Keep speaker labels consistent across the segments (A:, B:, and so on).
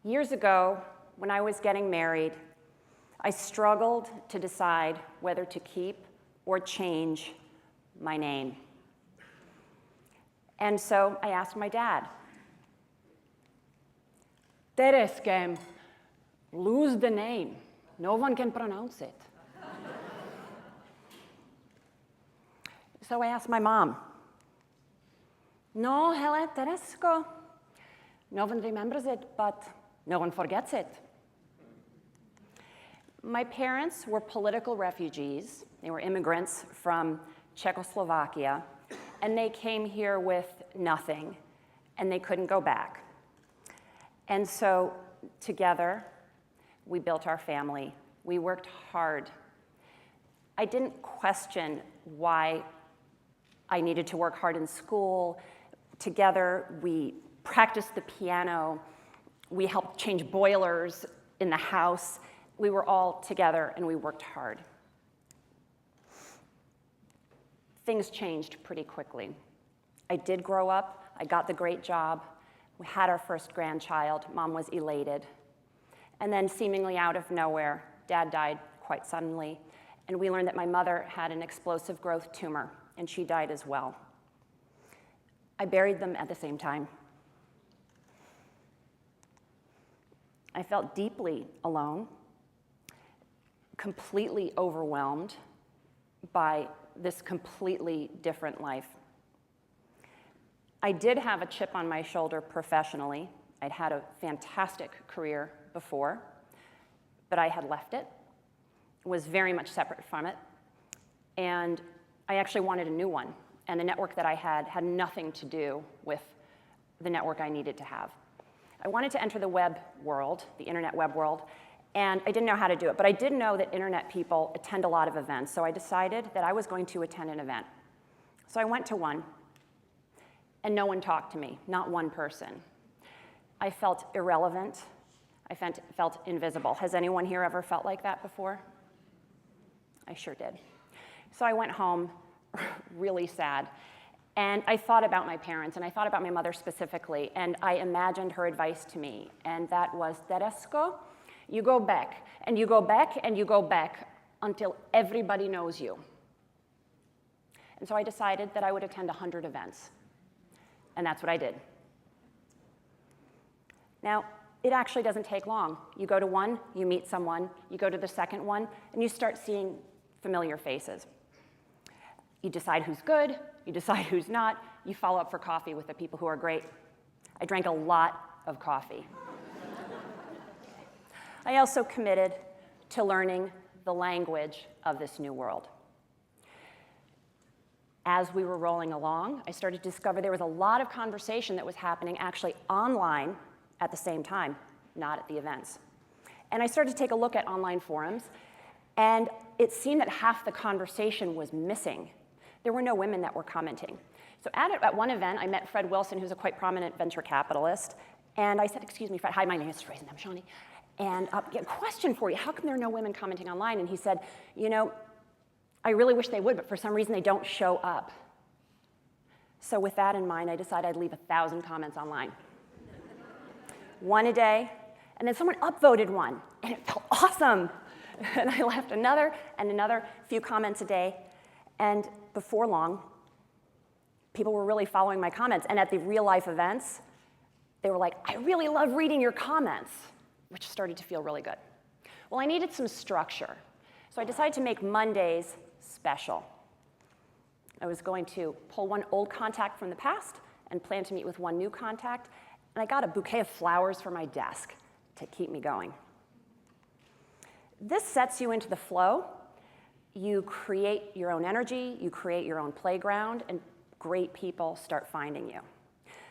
A: Years ago, when I was getting married, I struggled to decide whether to keep or change my name. And so I asked my dad, Tereza, lose the name. No one can pronounce it. So I asked my mom, no, hele, Tereza, no one remembers it, but no one forgets it. My parents were political refugees. They were immigrants from Czechoslovakia, and they came here with nothing, and they couldn't go back. And so together, we built our family. We worked hard. I didn't question why I needed to work hard in school. Together, we practiced the piano. We helped change boilers in the house. We were all together, and we worked hard. Things changed pretty quickly. I did grow up. I got the great job. We had our first grandchild. Mom was elated. And then, seemingly out of nowhere, Dad died quite suddenly. And we learned that my mother had an explosive growth tumor, and she died as well. I buried them at the same time. I felt deeply alone, completely overwhelmed by this completely different life. I did have a chip on my shoulder professionally. I'd had a fantastic career before, but I had left it, was very much separate from it, and I actually wanted a new one, and the network that I had nothing to do with the network I needed to have. I wanted to enter the web world, the internet web world, and I didn't know how to do it, but I did know that internet people attend a lot of events, so I decided that I was going to attend an event. So I went to one, and no one talked to me, not one person. I felt irrelevant. I felt invisible. Has anyone here ever felt like that before? I sure did. So I went home really sad. And I thought about my parents, and I thought about my mother specifically, and I imagined her advice to me, and that was, Tereza, you go back, and you go back, and you go back until everybody knows you. And so I decided that I would attend 100 events, and that's what I did. Now, it actually doesn't take long. You go to one, you meet someone, you go to the second one, and you start seeing familiar faces. You decide who's good, you decide who's not, you follow up for coffee with the people who are great. I drank a lot of coffee. I also committed to learning the language of this new world. As we were rolling along, I started to discover there was a lot of conversation that was happening actually online at the same time, not at the events. And I started to take a look at online forums, and it seemed that half the conversation was missing. There were no women that were commenting. So at one event, I met Fred Wilson, who's a quite prominent venture capitalist, and I said, excuse me, Fred, hi, my name is Tereza Nemessanyi, and I have a question for you. How come there are no women commenting online? And he said, you know, I really wish they would, but for some reason they don't show up. So with that in mind, I decided I'd leave 1,000 comments online. One a day, and then someone upvoted one, and it felt awesome. And I left another and another few comments a day, and before long, people were really following my comments. And at the real-life events, they were like, I really love reading your comments, which started to feel really good. Well, I needed some structure, so I decided to make Mondays special. I was going to pull one old contact from the past and plan to meet with one new contact, and I got a bouquet of flowers for my desk to keep me going. This sets you into the flow. You create your own energy, you create your own playground, and great people start finding you.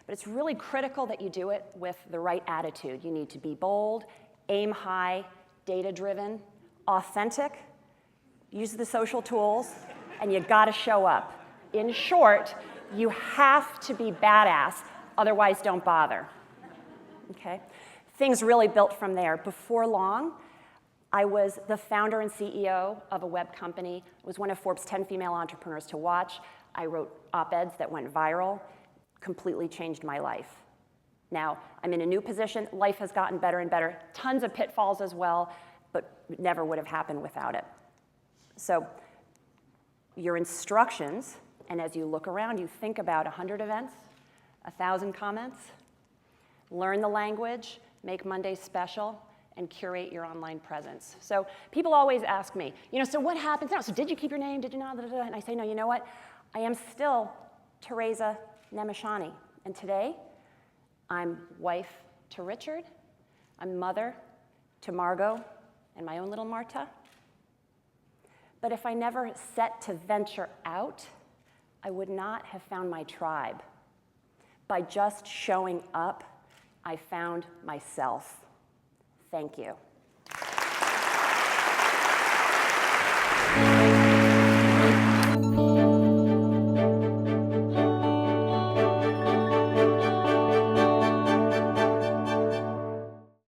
A: But it's really critical that you do it with the right attitude. You need to be bold, aim high, data-driven, authentic, use the social tools, and you gotta show up. In short, you have to be badass, otherwise don't bother. Okay? Things really built from there. Before long, I was the founder and CEO of a web company. I was one of Forbes' 10 female entrepreneurs to watch. I wrote op-eds that went viral, completely changed my life. Now, I'm in a new position. Life has gotten better and better. Tons of pitfalls as well, but it never would have happened without it. So your instructions, and as you look around, you think about 100 events, 1,000 comments, learn the language, make Mondays special, and curate your online presence. So people always ask me, so what happens now? So did you keep your name? Did you not? And I say, no, you know what? I am still Tereza Nemessanyi. And today, I'm wife to Richard. I'm mother to Margot and my own little Marta. But if I never set to venture out, I would not have found my tribe. By just showing up, I found myself. Thank you.